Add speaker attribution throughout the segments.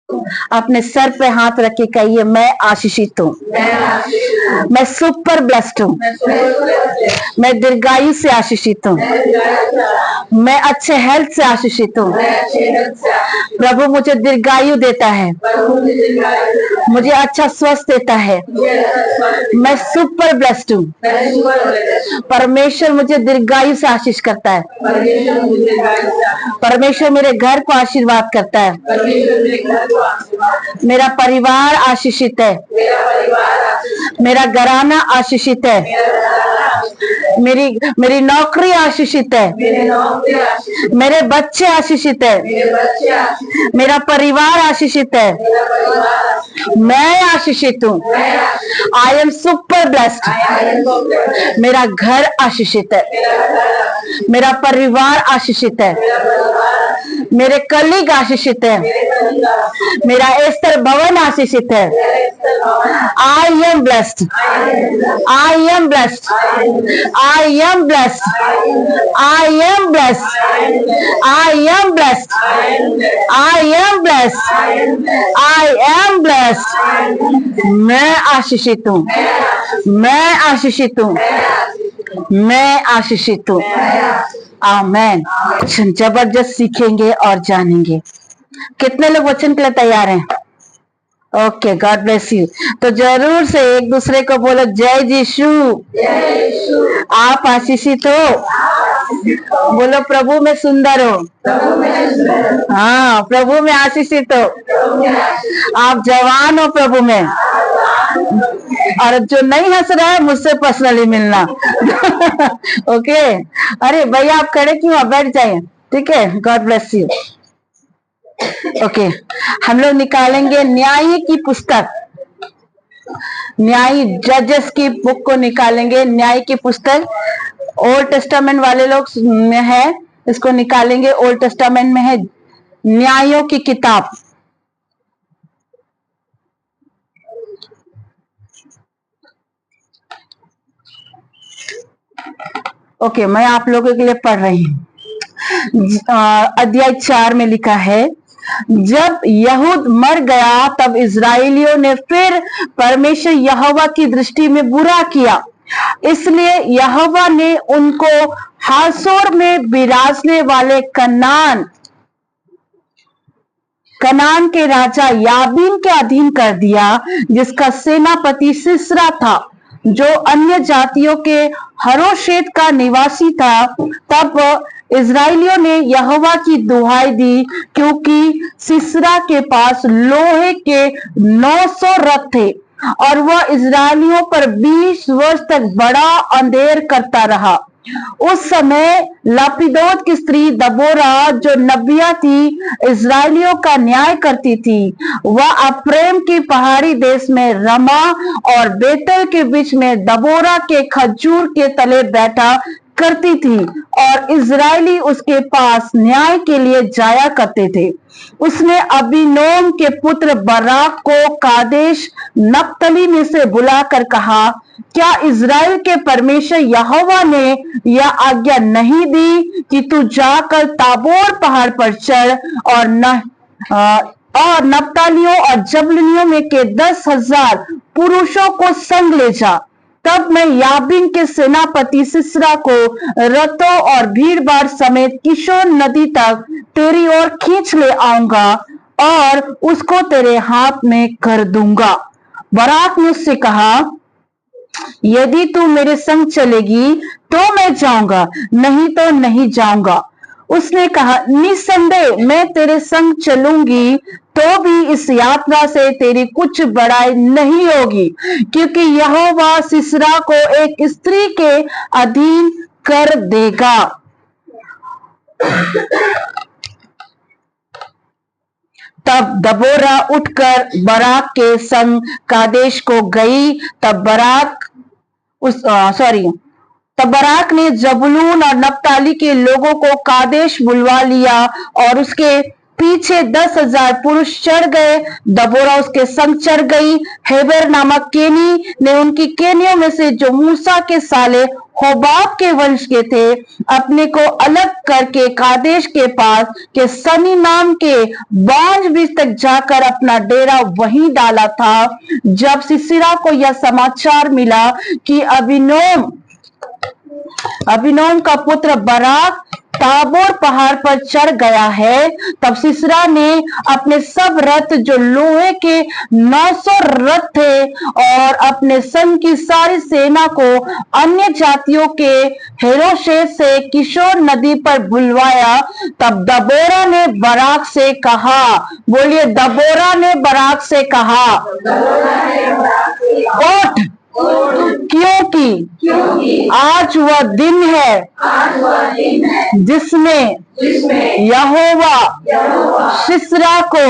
Speaker 1: अपने सर पे हाथ रख के कहिए, मैं आशीषित हूँ, मैं सुपर ब्लेस्ड हूँ, मैं दीर्घायु से आशीषित हूँ, मैं अच्छे हेल्थ से आशीषित हूँ। प्रभु मुझे दीर्घायु देता है, मुझे अच्छा स्वस्थ देता है, मैं सुपर ब्लेस्ड हूँ। परमेश्वर मुझे दीर्घायु से आशीष करता है, परमेश्वर मेरे घर को आशीर्वाद करता है, मेरा परिवार आशीषित है, मेरा घराना आशीषित है, मेरी नौकरी आशीषित है, मेरे बच्चे आशीषित है, मेरा परिवार आशीषित है, मैं आशीषित हूँ। I am super blessed. मेरा घर आशीषित है, मेरा परिवार आशीषित है, मेरे कलीग आशीषित है, मेरा स्तर भवन आशीषित है। I am blessed, I am blessed, I am blessed, I am blessed, I am blessed, I am blessed, I am blessed. मैं आशीषित हूँ, मैं आशीषित हूँ, मैं आशीषित हूँ। आमेन। वचन जबरदस्त सीखेंगे और जानेंगे। कितने लोग वचन के लिए तैयार हैं? Okay, God bless you. तो जरूर से एक दूसरे को बोलो, जय यीशु। आप आशीषित हो। बोलो, प्रभु में सुंदर हो। हाँ, प्रभु में आशीषित हो। आप जवान हो प्रभु में। और जो नहीं हंस रहा है, मुझसे पर्सनली मिलना। ओके। अरे भैया, आप खड़े क्यों? आप बैठ जाइए, ठीक है। God bless you. ओके, हम लोग निकालेंगे न्याय की पुस्तक, न्याय जजेस की बुक को निकालेंगे। न्याय की पुस्तक ओल्ड टेस्टामेंट वाले लोग में है, इसको निकालेंगे। ओल्ड टेस्टामेंट में है न्यायों की किताब। ओके, मैं आप लोगों के लिए पढ़ रही हूँ। अध्याय 4 में लिखा है, जब यहूद मर गया तब इजराइलियों ने फिर परमेश्वर यहोवा की दृष्टि में बुरा किया, इसलिए यहोवा ने उनको हासोर में बिराजने वाले कनान के राजा याबीन के अधीन कर दिया, जिसका सेनापति सिसरा था, जो अन्य जातियों के हरोशेत का निवासी था। तब इजराइलियों ने यहोवा की दुहाई दी, क्योंकि सिसरा के पास लोहे के 900 रथ थे और वह इजराइलियों पर 20 वर्ष तक बड़ा अंधेर करता रहा। उस समय लापिदोत की स्त्री दबोरा, जो नबिया थी, इजराइलियों का न्याय करती थी। वह अप्रेम की पहाड़ी देश में रमा और बेतल के बीच में दबोरा के खजूर के तले बैठा करती थी, और इजरायली उसके पास न्याय के लिए जाया करते थे। उसने अबीनोम के पुत्र बराक को कादेश नप्तली में से बुलाकर कहा, क्या इजराइल के परमेश्वर यहोवा ने यह आज्ञा नहीं दी कि तू जाकर ताबोर पहाड़ पर चढ़ और नप्तालियों और जबलनियों में के 10,000 पुरुषों को संग ले जा। तब मैं याबीन के सेनापति सिसरा को रथों और भीड़ भाड़ समेत किशोर नदी तक तेरी ओर खींच ले आऊंगा और उसको तेरे हाथ में कर दूंगा। बराक ने उससे कहा, यदि तू मेरे संग चलेगी तो मैं जाऊंगा, नहीं तो नहीं जाऊंगा। उसने कहा, निसंदेह मैं तेरे संग चलूंगी, तो भी इस यात्रा से तेरी कुछ बड़ाई नहीं होगी, क्योंकि यहोवा सिसरा को एक स्त्री के अधीन कर देगा। तब दबोरा उठकर बराक के संग कादेश को गई। तब बराक ने जबूलून और नप्ताली के लोगों को कादेश बुलवा लिया और उसके पीछे 10,000 पुरुष चढ़ गए। दबोरा उसके संग चढ़ गई। हेबर नामक केनी ने उनकी केनियों में से, जो मूसा के साले होबाब के वंश के थे, अपने को अलग करके कादेश के पास के सनी नाम के बांज बीच तक जाकर अपना डेरा वहीं डाला था। जब सिसरा को यह समाचार मिला कि अबीनोम का पुत्र बराक ताबोर पहाड़ पर चढ़ गया है, तब सिसरा ने अपने सब रथ जो लोहे के 900 रथ थे और अपने संग की सारी सेना को अन्य जातियों के हेरोशेत से किशोर नदी पर बुलवाया। तब दबोरा ने बराक से कहा, बोलिए दबोरा ने बराक से कहा, उठ, क्योंकि आज वह दिन है जिसमें यहोवा सिसरा को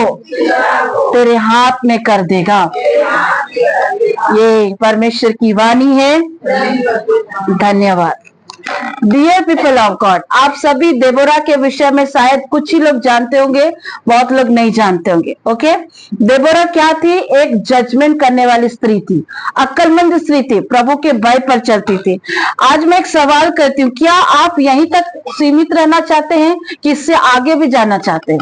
Speaker 1: तेरे हाथ में कर देगा। ये परमेश्वर की वाणी है। धन्यवाद। डियर पीपल ऑफ गॉड, आप सभी देबोरा के विषय में शायद कुछ ही लोग जानते होंगे, बहुत लोग नहीं जानते होंगे। ओके, देबोरा क्या थी? एक जजमेंट करने वाली स्त्री थी, अक्लमंद स्त्री थी, प्रभु के भय पर चलती थी। आज मैं एक सवाल करती हूँ, क्या आप यहीं तक सीमित रहना चाहते हैं कि इससे आगे भी जाना चाहते हैं?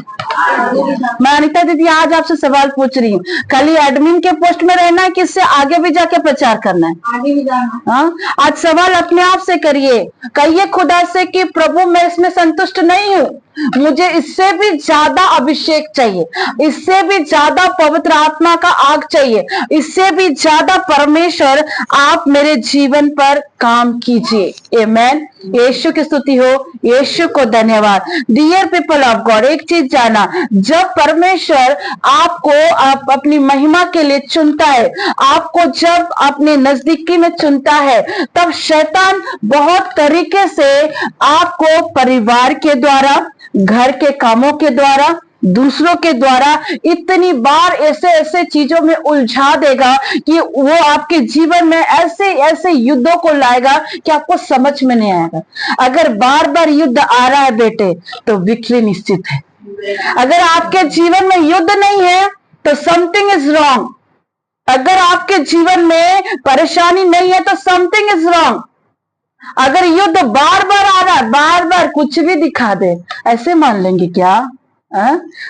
Speaker 1: मैं अनिता दीदी आज आपसे सवाल पूछ रही हूँ, खाली एडमिन के पोस्ट में रहना है कि इससे आगे भी जाके प्रचार करना है? आगे भी जाना। हाँ, आज सवाल अपने आप से करिए, कहिए खुदा से कि प्रभु मैं इसमें संतुष्ट नहीं हूँ, मुझे इससे भी ज्यादा अभिषेक चाहिए, इससे भी ज्यादा पवित्र आत्मा का आग चाहिए, इससे भी ज्यादा परमेश्वर आप मेरे जीवन पर काम कीजिए। आमेन। यीशु की स्तुति हो, यीशु को धन्यवाद। डियर पीपल ऑफ गॉड, एक चीज जाना, जब परमेश्वर आपको आप अपनी महिमा के लिए चुनता है, आपको जब अपने नजदीकी में चुनता है, तब शैतान बहुत तरीके से आपको परिवार के द्वारा, घर के कामों के द्वारा, दूसरों के द्वारा इतनी बार ऐसे ऐसे चीजों में उलझा देगा कि वो आपके जीवन में ऐसे ऐसे युद्धों को लाएगा कि आपको समझ में नहीं आएगा। अगर बार बार युद्ध आ रहा है बेटे, तो विक्ट्री निश्चित है। अगर आपके जीवन में युद्ध नहीं है तो समथिंग इज रॉन्ग। अगर आपके जीवन में परेशानी नहीं है तो समथिंग इज रॉन्ग। अगर युद्ध बार बार आ रहा है, बार बार कुछ भी दिखा दे, ऐसे मान लेंगे क्या?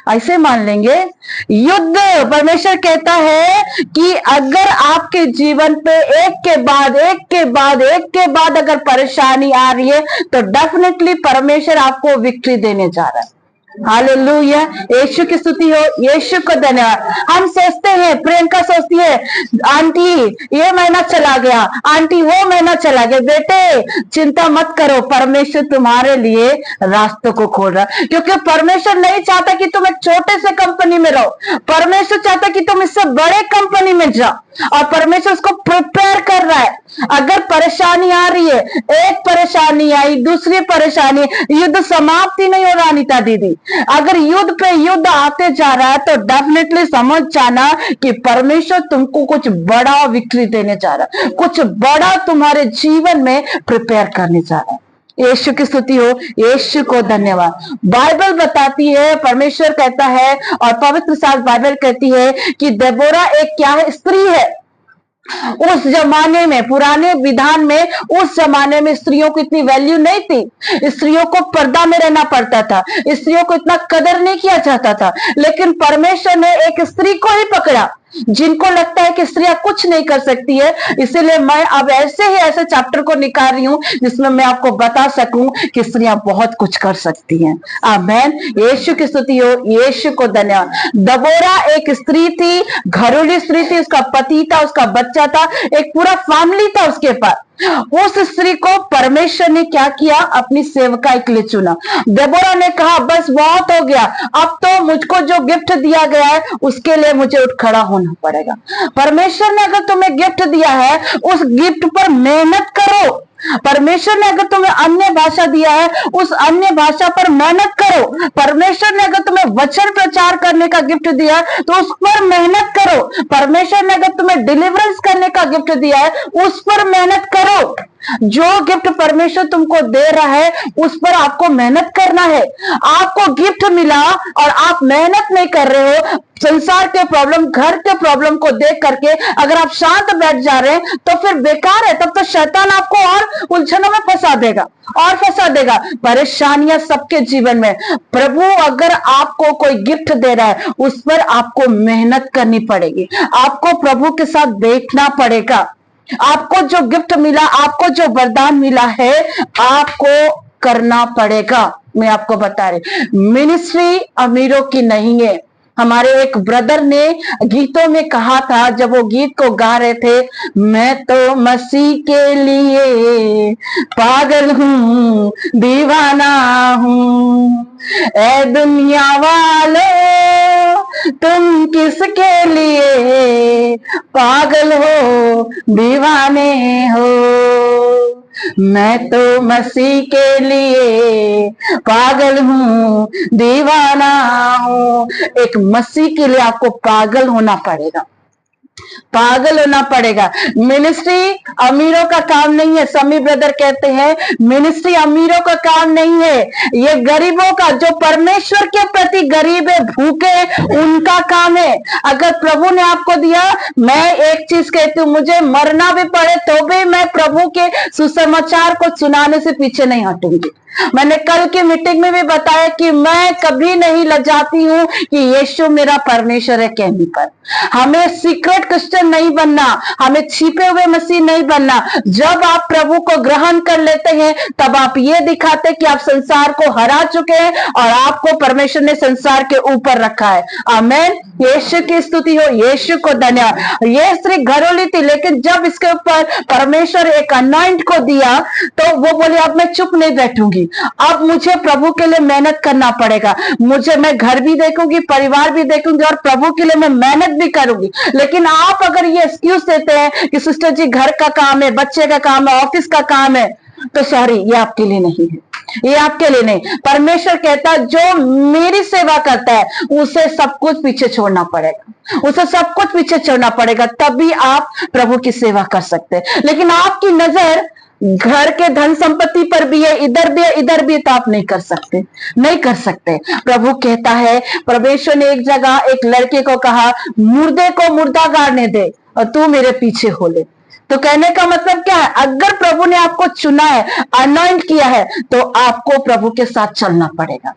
Speaker 1: ऐसे मान लेंगे? युद्ध, परमेश्वर कहता है कि अगर आपके जीवन पे एक के बाद अगर परेशानी आ रही है, तो डेफिनेटली परमेश्वर आपको विक्ट्री देने जा रहा है। हालेलुया, यीशु की स्तुति हो, यीशु को धन्यवाद। हम सोचते हैं, प्रियंका सोचती है, आंटी ये महीना चला गया, आंटी वो महीना चला गया। बेटे चिंता मत करो, परमेश्वर तुम्हारे लिए रास्तों को खोल रहा है, क्योंकि परमेश्वर नहीं चाहता कि तुम एक छोटे से कंपनी में रहो, परमेश्वर चाहता कि तुम इससे बड़े कंपनी में जाओ, और परमेश्वर उसको प्रिपेयर कर रहा है। अगर परेशानी आ रही है, एक परेशानी आई, दूसरी परेशानी, युद्ध समाप्त ही नहीं हो रहा अनिता दीदी। अगर युद्ध पे युद्ध आते जा रहा है, तो डेफिनेटली समझ जाना कि परमेश्वर तुमको कुछ बड़ा विक्ट्री देने जा रहा है, कुछ बड़ा तुम्हारे जीवन में प्रिपेयर करने जा रहा है। यीशु की स्तुति हो, यीशु को धन्यवाद। बाइबल बताती है, परमेश्वर कहता है और पवित्र शास्त्र बाइबल कहती है कि देबोरा एक क्या है? स्त्री है। उस जमाने में, पुराने विधान में, उस जमाने में स्त्रियों को इतनी वैल्यू नहीं थी, स्त्रियों को पर्दा में रहना पड़ता था, स्त्रियों को इतना कदर नहीं किया जाता था। लेकिन परमेश्वर ने एक स्त्री को ही पकड़ा, जिनको लगता है कि स्त्रियां कुछ नहीं कर सकती है। इसीलिए मैं अब ऐसे चैप्टर को निकाल रही हूं जिसमें मैं आपको बता सकूं कि स्त्रियां बहुत कुछ कर सकती हैं। आमेन। यीशु की स्तुति हो, यीशु को धन्यवाद। दबोरा एक स्त्री थी, घरेलू स्त्री थी, उसका पति था, उसका बच्चा था, एक पूरा फैमिली था उसके पास। उस स्त्री को परमेश्वर ने क्या किया? अपनी सेवकाई के लिए चुना। देबोरा ने कहा बस बहुत हो गया, अब तो मुझको जो गिफ्ट दिया गया है उसके लिए मुझे उठ खड़ा होना पड़ेगा। परमेश्वर ने अगर तुम्हें गिफ्ट दिया है, उस गिफ्ट पर मेहनत करो। परमेश्वर ने अगर तुम्हें अन्य भाषा दिया है, उस अन्य भाषा पर मेहनत करो। परमेश्वर ने अगर तुम्हें वचन प्रचार करने का गिफ्ट दिया है, तो उस पर मेहनत करो। परमेश्वर ने अगर तुम्हें डिलीवरेंस करने का गिफ्ट दिया है, उस पर मेहनत करो। जो गिफ्ट परमेश्वर तुमको दे रहा है उस पर आपको मेहनत करना है। आपको गिफ्ट मिला और आप मेहनत नहीं कर रहे हो, संसार के प्रॉब्लम, घर के प्रॉब्लम को देख करके अगर आप शांत बैठ जा रहे हैं तो फिर बेकार है। तब तो शैतान आपको और उलझनों में फंसा देगा और फंसा देगा। परेशानियां सबके जीवन में, प्रभु अगर आपको कोई गिफ्ट दे रहा है उस पर आपको मेहनत करनी पड़ेगी, आपको प्रभु के साथ बैठना पड़ेगा। आपको जो गिफ्ट मिला, आपको जो वरदान मिला है, आपको करना पड़ेगा। मैं आपको बता रही, मिनिस्ट्री अमीरों की नहीं है। हमारे एक ब्रदर ने गीतों में कहा था, जब वो गीत को गा रहे थे, मैं तो मसीह के लिए पागल हूँ, दीवाना हूँ। ए दुनिया वालों, तुम किसके लिए पागल हो, दीवाने हो। मैं तो मसीह के लिए पागल हूँ, दीवाना हूँ। एक मसीह के लिए आपको पागल होना पड़ेगा, पागल होना पड़ेगा। मिनिस्ट्री अमीरों का काम नहीं है। समी ब्रदर कहते हैं मिनिस्ट्री अमीरों का काम नहीं है, ये गरीबों का, जो परमेश्वर के प्रति गरीब है, भूखे हैं, उनका काम है। अगर प्रभु ने आपको दिया, मैं एक चीज कहती हूँ, मुझे मरना भी पड़े तो भी मैं प्रभु के सुसमाचार को सुनाने से पीछे नहीं हटूंगी। मैंने कल की मीटिंग में भी बताया कि मैं कभी नहीं लजाती हूं कि यीशु मेरा परमेश्वर है कहने पर। हमें सीक्रेट क्रिश्चियन नहीं बनना, हमें छिपे हुए मसीह नहीं बनना। जब आप प्रभु को ग्रहण कर लेते हैं तब आप ये दिखाते कि आप संसार को हरा चुके हैं और आपको परमेश्वर ने संसार के ऊपर रखा है। आमीन। यीशु की स्तुति हो, यीशु को धन्यवाद। ये स्त्री घरोली थी, लेकिन जब इसके ऊपर परमेश्वर एक अनॉइंट को दिया तो वो बोली अब मैं चुप नहीं बैठूंगी, अब मुझे प्रभु के लिए मेहनत करना पड़ेगा। मैं घर भी देखूंगी, परिवार भी देखूंगी और प्रभु के लिए मैं मेहनत भी करूंगी। लेकिन आप अगर ये एक्सक्यूज देते हैं कि सिस्टर जी घर का काम है, बच्चे का काम है, ऑफिस का काम है, तो सॉरी, ये आपके लिए नहीं है, ये आपके लिए नहीं। परमेश्वर कहता है जो मेरी सेवा करता है उसे सब कुछ पीछे छोड़ना पड़ेगा, उसे सब कुछ पीछे छोड़ना पड़ेगा, तभी आप प्रभु की सेवा कर सकते हैं। लेकिन आपकी नजर घर के धन संपत्ति पर भी है, इधर भी है, इधर भी, तो आप नहीं कर सकते, नहीं कर सकते। प्रभु कहता है, परमेश्वर ने एक जगह एक लड़के को कहा मुर्दे को मुर्दा गाड़ने दे और तू मेरे पीछे हो ले। तो कहने का मतलब क्या है, अगर प्रभु ने आपको चुना है, अनॉइंट किया है, तो आपको प्रभु के साथ चलना पड़ेगा।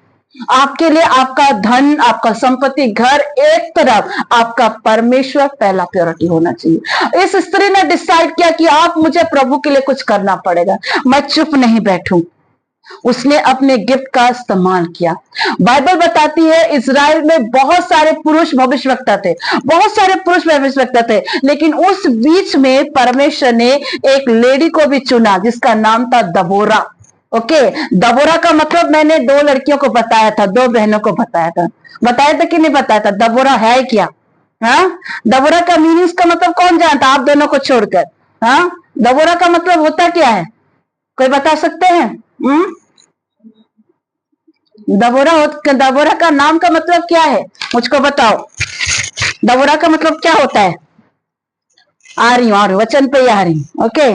Speaker 1: आपके लिए आपका धन, आपका संपत्ति, घर एक तरफ, आपका परमेश्वर पहला प्रायोरिटी होना चाहिए। इस स्त्री ने डिसाइड किया कि आप मुझे प्रभु के लिए कुछ करना पड़ेगा, मैं चुप नहीं बैठूं। उसने अपने गिफ्ट का इस्तेमाल किया। बाइबल बताती है इजराइल में बहुत सारे पुरुष भविष्यवक्ता थे, बहुत सारे पुरुष भविष्यवक्ता थे, लेकिन उस बीच में परमेश्वर ने एक लेडी को भी चुना जिसका नाम था दबोरा। ओके, दबोरा का मतलब मैंने दो लड़कियों को बताया था, दो बहनों को बताया था कि नहीं बताया था? दबोरा है क्या? हाँ, दबोरा का मीनिंग का मतलब कौन जानता? आप दोनों को छोड़कर। हाँ, दबोरा का मतलब होता क्या है? कोई बता सकते हैं? दबोरा का नाम का मतलब क्या है? मुझको बताओ, दबोरा का मतलब क्या होता है? आ रही हूँ वचन पे आ रही हूँ। ओके,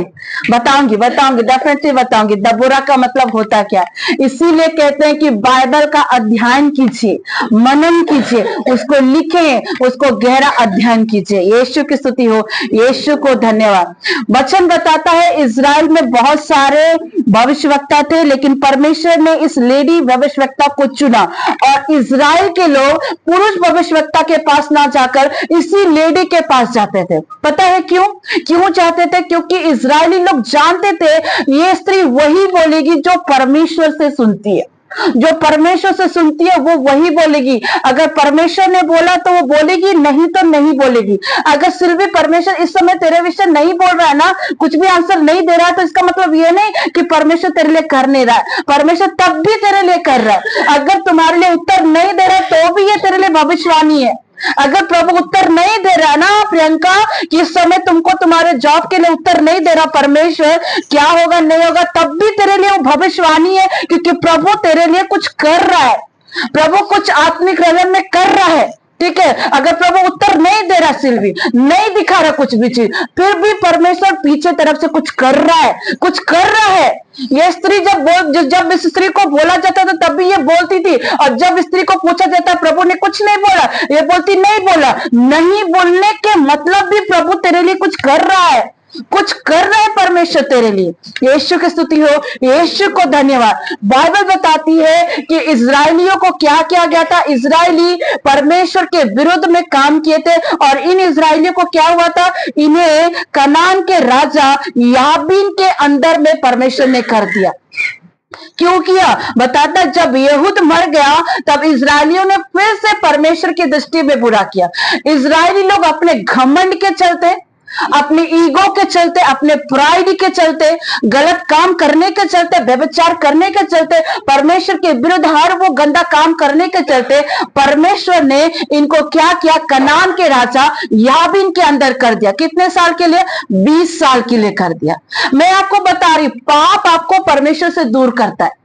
Speaker 1: बताऊंगी डेफिनेटली बताऊंगी दबोरा का मतलब होता क्या। इसीलिए कहते हैं कि बाइबल का अध्ययन कीजिए, मनन कीजिए, उसको लिखें, उसको गहरा अध्ययन कीजिए। यीशु की स्तुति हो, यीशु को धन्यवाद। वचन बताता है इजराइल में बहुत सारे भविष्यवक्ता थे, लेकिन परमेश्वर ने इस लेडी भविष्यवक्ता को चुना और इजराइल के लोग पुरुष भविष्यवक्ता के पास ना जाकर इसी लेडी के पास जाते थे। पता है क्यों चाहते थे? क्योंकि इजरायली लोग जानते थे ये स्त्री वही बोलेगी जो परमेश्वर से सुनती है, जो परमेश्वर से सुनती है वो वही बोलेगी। अगर परमेश्वर ने बोला तो वो बोलेगी, नहीं तो नहीं बोलेगी। अगर सिर्फ परमेश्वर इस समय तेरे विषय नहीं बोल रहा है ना, कुछ भी आंसर नहीं दे रहा है, तो इसका मतलब ये नहीं कि परमेश्वर तेरे लिए कर नहीं रहा है। परमेश्वर तब भी तेरे लिए कर रहा है। अगर तुम्हारे लिए उत्तर नहीं दे रहा है तो भी ये तेरे लिए भविष्यवाणी है। अगर प्रभु उत्तर नहीं दे रहा ना प्रियंका, कि इस समय तुमको तुम्हारे जॉब के लिए उत्तर नहीं दे रहा परमेश्वर, क्या होगा नहीं होगा, तब भी तेरे लिए वो भविष्यवाणी है, क्योंकि प्रभु तेरे लिए कुछ कर रहा है, प्रभु कुछ आत्मिक रजन में कर रहा है। ठीक है, अगर प्रभु उत्तर नहीं दे रहा, सिल्वी नहीं दिखा रहा कुछ भी चीज, फिर भी परमेश्वर पीछे तरफ से कुछ कर रहा है, कुछ कर रहा है। ये स्त्री जब इस स्त्री को बोला जाता था तब भी ये बोलती थी, और जब स्त्री को पूछा जाता प्रभु ने कुछ नहीं बोला, ये बोलती नहीं बोला। नहीं बोलने के मतलब भी प्रभु तेरे लिए कुछ कर रहा है, कुछ कर रहे हैं परमेश्वर तेरे लिए। यीशु की स्तुति हो, यीशु को धन्यवाद। बाइबल बताती है कि इजरायलियों को क्या किया गया था। इजरायली परमेश्वर के विरुद्ध में काम किए थे, और इन इजरायलियों को क्या हुआ था, इन्हें कनान के राजा याबीन के अंदर में परमेश्वर ने कर दिया। क्यों किया बताता, जब यहूद मर गया तब इजरायलियों ने फिर से परमेश्वर की दृष्टि में बुरा किया। इजरायली लोग अपने घमंड के चलते, अपने ईगो के चलते, अपने प्राइड के चलते, गलत काम करने के चलते, व्यभिचार करने के चलते, परमेश्वर के विरुद्ध हर वो गंदा काम करने के चलते परमेश्वर ने इनको क्या किया, कनान के राजा याबीन के अंदर कर दिया। कितने साल के लिए? 20 साल के लिए कर दिया। मैं आपको बता रही, पाप आपको परमेश्वर से दूर करता है।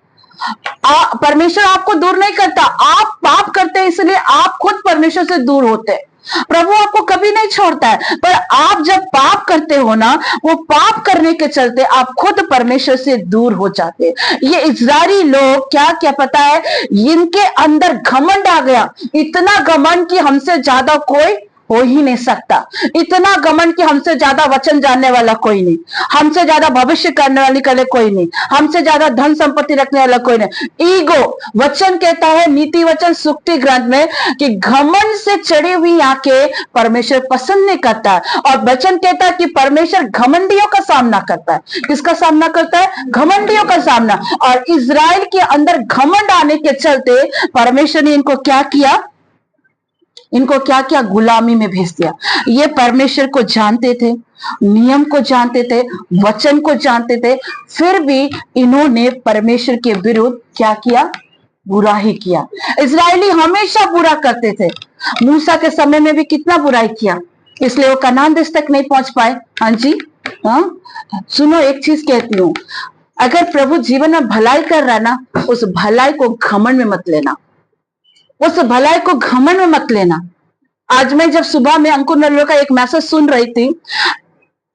Speaker 1: परमेश्वर आपको दूर नहीं करता, आप पाप करते हैं इसलिए आप खुद परमेश्वर से दूर होते हैं। प्रभु आपको कभी नहीं छोड़ता है, पर आप जब पाप करते हो ना, वो पाप करने के चलते आप खुद परमेश्वर से दूर हो जाते हैं। ये इजरायली लोग क्या पता है, इनके अंदर घमंड आ गया, इतना घमंड कि हमसे ज्यादा कोई हो ही नहीं सकता, इतना घमंड कि हमसे ज्यादा वचन जानने वाला कोई नहीं, हमसे ज्यादा भविष्य करने वाली कले कोई नहीं, हमसे ज्यादा धन संपत्ति रखने वाला कोई नहीं। ईगो, वचन कहता है नीति वचन सुक्ति ग्रंथ में कि घमंड से चढ़ी हुई आंखें परमेश्वर पसंद नहीं करता है। और वचन कहता है कि परमेश्वर घमंडियों का सामना करता है। किसका सामना करता है? घमंडियों का सामना। और इजराइल के अंदर घमंड आने के चलते परमेश्वर ने इनको क्या किया, इनको क्या क्या गुलामी में भेज दिया। ये परमेश्वर को जानते थे, नियम को जानते थे, वचन को जानते थे, फिर भी इन्होंने परमेश्वर के विरुद्ध क्या किया? बुरा ही किया। इजरायली हमेशा बुरा करते थे। मूसा के समय में भी कितना बुराई किया, इसलिए वो कनान देश तक नहीं पहुंच पाए। हाँ जी, हाँ सुनो, एक चीज कहती हूँ, अगर प्रभु जीवन में भलाई कर रहा है ना, उस भलाई को घमंड में मत लेना, उस भलाई को घमंड में मत लेना। आज मैं जब सुबह में अंकुर नल्लो का एक मैसेज सुन रही थी,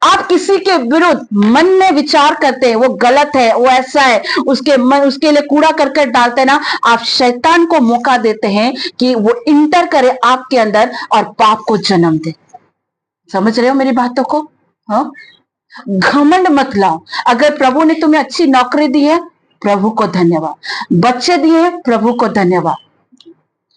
Speaker 1: आप किसी के विरुद्ध मन में विचार करते हैं, वो गलत है, वो ऐसा है, उसके लिए कूड़ा करकट डालते हैं ना, आप शैतान को मौका देते हैं कि वो इंटर करे आपके अंदर और पाप को जन्म दे। समझ रहे हो मेरी बातों को? हाँ, घमंड मत लाओ। अगर प्रभु ने तुम्हें अच्छी नौकरी दी है, प्रभु को धन्यवाद। बच्चे दिए हैं, प्रभु को धन्यवाद।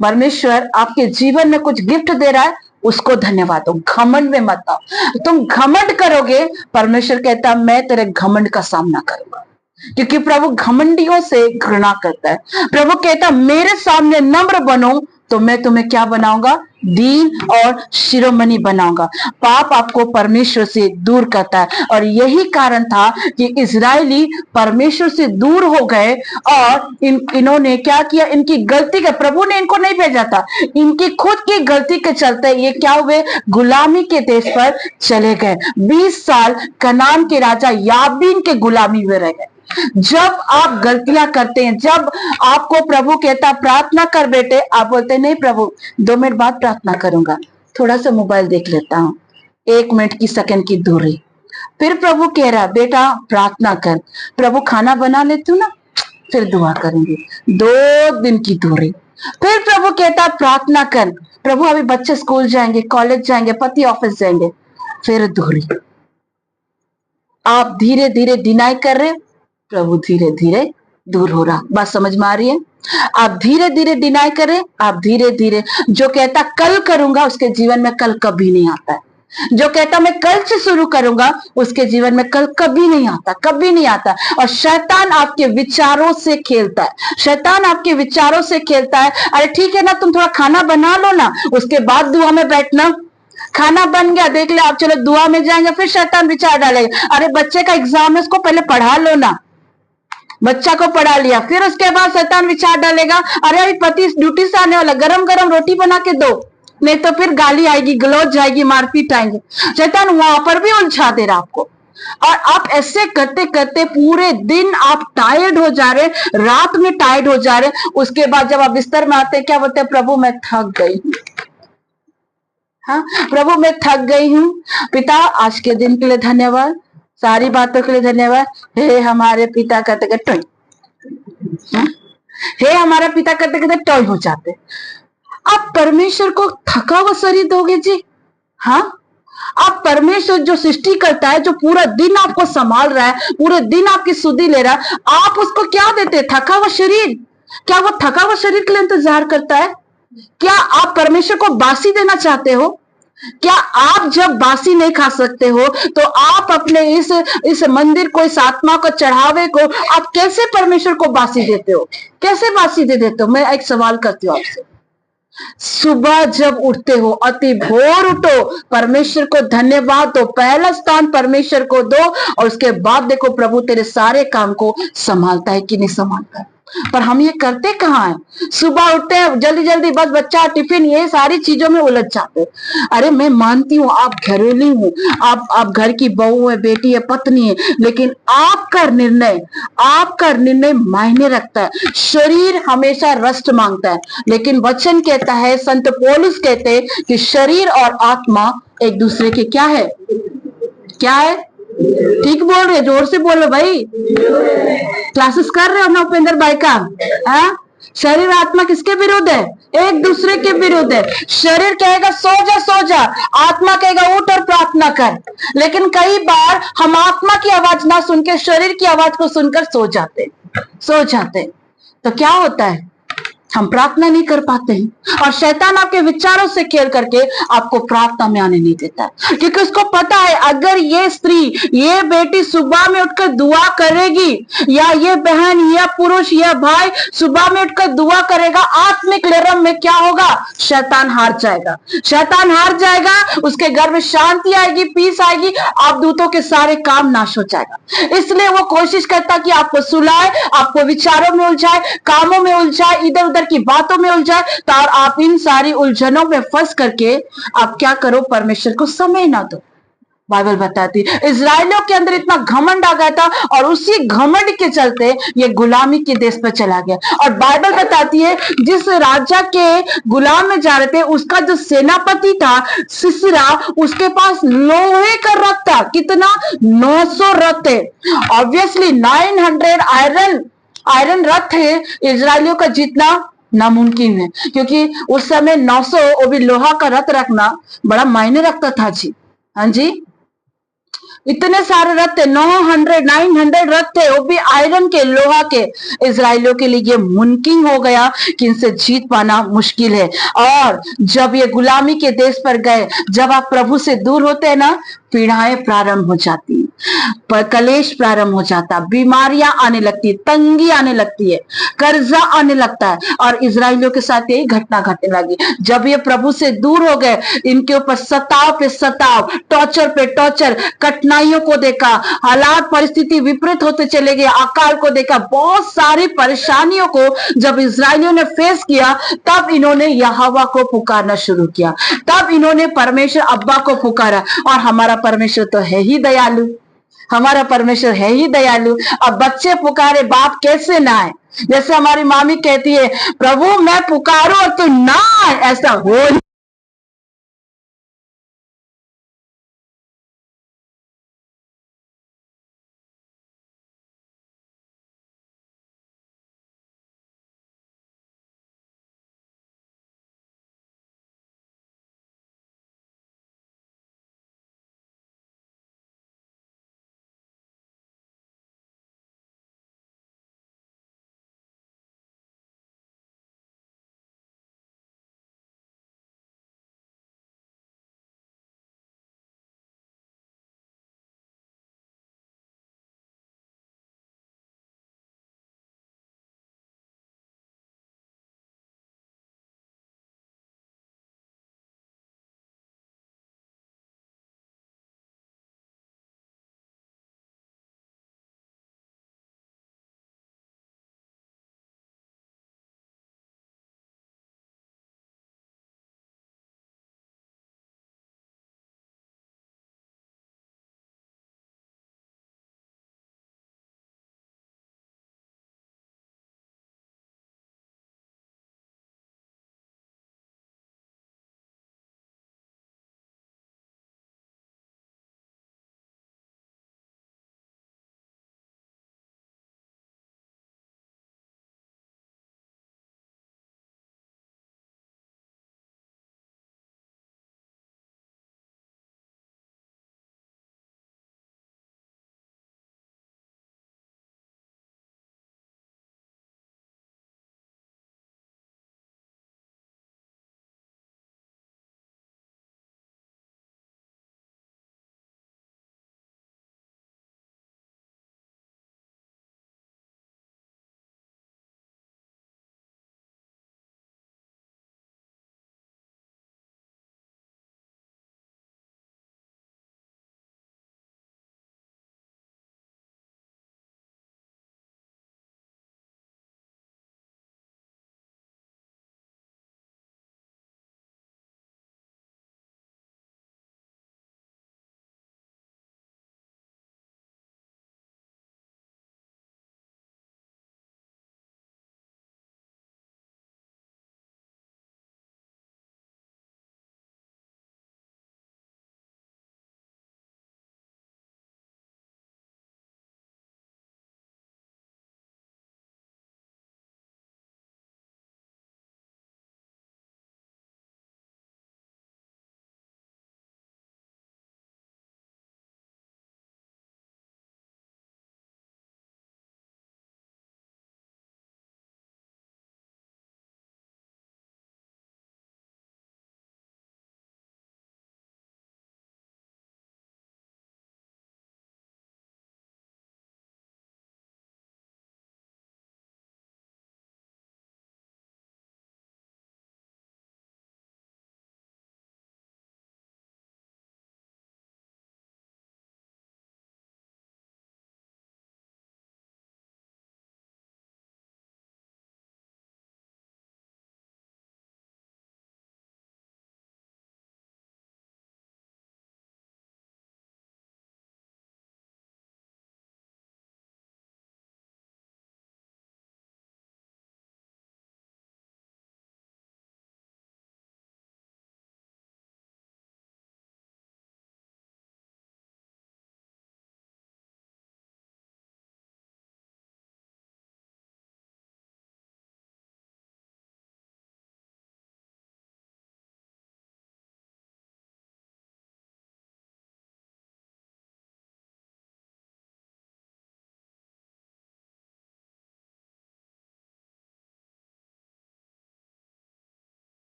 Speaker 1: परमेश्वर आपके जीवन में कुछ गिफ्ट दे रहा है, उसको धन्यवाद दो, घमंड में मत आओ। तुम घमंड करोगे, परमेश्वर कहता मैं तेरे घमंड का सामना करूंगा, क्योंकि प्रभु घमंडियों से घृणा करता है। प्रभु कहता मेरे सामने नम्र बनो तो मैं तुम्हें क्या बनाऊंगा? दीन और शिरोमणि बनाऊंगा। पाप आपको परमेश्वर से दूर करता है, और यही कारण था कि इजरायली परमेश्वर से दूर हो गए। और इन्होंने क्या किया? इनकी गलती का, प्रभु ने इनको नहीं भेजा था, इनकी खुद की गलती के चलते ये क्या हुए? गुलामी के देश पर चले गए। 20 साल कनान के राजा याबीन के गुलामी में रह गए। जब आप गलतियां करते हैं, जब आपको प्रभु कहता प्रार्थना कर बेटे, आप बोलते नहीं प्रभु 2 मिनट बाद प्रार्थना करूंगा, थोड़ा सा मोबाइल देख लेता हूं, 1 मिनट की सेकंड की दूरी। फिर प्रभु कह रहा बेटा प्रार्थना कर, प्रभु खाना बना लेती हूँ ना, फिर दुआ करेंगे, 2 दिन की दूरी। फिर प्रभु कहता प्रार्थना कर, प्रभु अभी बच्चे स्कूल जाएंगे, कॉलेज जाएंगे, पति ऑफिस जाएंगे, फिर दूरी। आप धीरे धीरे डिनाई कर रहे, प्रभु धीरे धीरे दूर हो रहा। बात समझ में आ रही है? आप धीरे धीरे डिनाई करें, आप धीरे धीरे, जो कहता कल करूंगा उसके जीवन में कल कभी नहीं आता है। जो कहता मैं कल से शुरू करूंगा उसके जीवन में कल कभी नहीं आता, कभी नहीं आता। और शैतान आपके विचारों से खेलता है, शैतान आपके विचारों से खेलता है। अरे ठीक है ना, तुम थोड़ा खाना बना लो ना, उसके बाद दुआ में बैठना। खाना बन गया, देख ले आप, चलो दुआ में जाएंगे, फिर शैतान विचार डालेगा, अरे बच्चे का एग्जाम है, उसको पहले पढ़ा लो ना। बच्चा को पढ़ा लिया, फिर उसके बाद शैतान विचार डालेगा, अरे अभी पति ड्यूटी से आने वाला, गरम गरम रोटी बना के दो, नहीं तो फिर गाली आएगी, गलौज जाएगी, मारपीट आएंगे। शैतान वहां पर भी उलझा दे रहा आपको। और आप ऐसे करते करते पूरे दिन आप टायर्ड हो जा रहे, रात में टायर्ड हो जा रहे। उसके बाद जब आप बिस्तर में आते क्या बोलते हैं? प्रभु मैं थक गई, हाँ, प्रभु मैं थक गई हूँ। पिता आज के दिन के लिए धन्यवाद, सारी बातों के लिए धन्यवाद। हे हमारे पिता कहते कहते टोई, हे हमारा पिता कहते कहते टोई हो जाते। आप परमेश्वर को थका हुआ शरीर दोगे जी? हाँ, आप परमेश्वर जो सृष्टि करता है, जो पूरा दिन आपको संभाल रहा है, पूरे दिन आपकी सुधि ले रहा है, आप उसको क्या देते? थका हुआ शरीर। क्या वो थका हुआ शरीर के लिए इंतजार करता है? क्या आप परमेश्वर को बासी देना चाहते हो? क्या आप जब बासी नहीं खा सकते हो तो आप अपने इस मंदिर को, इस आत्मा को, चढ़ावे को आप कैसे परमेश्वर को बासी देते हो? कैसे बासी दे देते हो? मैं एक सवाल करती हूँ आपसे। सुबह जब उठते हो, अति भोर उठो, परमेश्वर को धन्यवाद दो, पहला स्थान परमेश्वर को दो, और उसके बाद देखो प्रभु तेरे सारे काम को संभालता है कि नहीं संभालता है। पर हम ये करते कहाँ हैं? सुबह उठते हैं जल्दी जल्दी, बस बच्चा, टिफिन, ये सारी चीजों में उलझ जाते। अरे मैं मानती हूँ आप घरेलू हो, आप घर की बहू है, बेटी है, पत्नी है, लेकिन आपका निर्णय मायने रखता है। शरीर हमेशा रेस्ट मांगता है, लेकिन वचन कहता है, संत पौलुस कहते हैं कि शरीर और आत्मा एक दूसरे के क्या है? क्या है? ठीक बोल रहे, जोर से बोलो भाई। क्लासेस कर रहे हो ना उपेंद्र भाई का? हाँ, शरीर आत्मा किसके विरुद्ध है? एक दूसरे के विरुद्ध है। शरीर कहेगा सो जा सो जा, आत्मा कहेगा उठ और प्रार्थना कर। लेकिन कई बार हम आत्मा की आवाज ना सुन के शरीर की आवाज को सुनकर सो जाते। तो क्या होता है? हम प्रार्थना नहीं कर पाते हैं, और शैतान आपके विचारों से खेल करके आपको प्रार्थना में आने नहीं देता है, क्योंकि उसको पता है अगर ये स्त्री, ये बेटी सुबह में उठकर दुआ करेगी, या ये बहन, या पुरुष, या भाई सुबह में उठकर दुआ करेगा, आत्मिक लेरम में क्या होगा? शैतान हार जाएगा, उसके घर में शांति आएगी, पीस आएगी, आप दूतों के सारे काम नाश हो जाएगा। इसलिए वो कोशिश करता कि आपको सुलाए, आपको विचारों में उलझाए, कामों में उलझाए, इधर उधर की बातों में उलझाए, तो आप इन सारी उलझनों में फंस करके आप क्या करो? परमेश्वर को समय ना दो। बाइबल बताती इजराइलियों के अंदर इतना घमंड आ गया था, और उसी घमंड के चलते ये गुलामी के देश पर चला गया। और बाइबल बताती है जिस राजा के गुलाम में जा रहे थे, उसका जो सेनापति था सिसरा, उसके पास लोहे का रथ था। कितना? 900 रथ थे। ऑब्वियसली 900 आयरन रथ थे। इजराइलियों का जीतना नामुमकिन है, क्योंकि उस समय 900, वो भी लोहा का रथ रखना बड़ा मायने रखता था जी। हाँ जी, इतने सारे रथ थे, 900 रथ थे, वो भी आयरन के, लोहा के। इजराइलियों के लिए ये मुमकिन हो गया कि इनसे जीत पाना मुश्किल है। और जब ये गुलामी के देश पर गए, जब आप प्रभु से दूर होते हैं ना, पीड़ाएं प्रारंभ हो जाती, कलेश प्रारंभ हो जाता, बीमारियां आने लगती, तंगी आने लगती है, कर्जा आने लगता है। और इजराइलियों के साथ यही घटना घटने लगी। जब ये प्रभु से दूर हो गए, इनके ऊपर सताव पे सताव, टॉर्चर पे टॉर्चर, कठिनाइयों को देखा, हालात परिस्थिति विपरीत होते चले गए, अकाल को देखा, बहुत सारी परेशानियों को जब इजराइलियों ने फेस किया, तब इन्होंने यहोवा को पुकारना शुरू किया, तब इन्होंने परमेश्वर अब्बा को पुकारा। और हमारा परमेश्वर तो है ही दयालु, हमारा परमेश्वर है ही दयालु। अब बच्चे पुकारे, बाप कैसे ना आए? जैसे हमारी मामी कहती है, प्रभु मैं पुकारूं और तू ना आए, ऐसा हो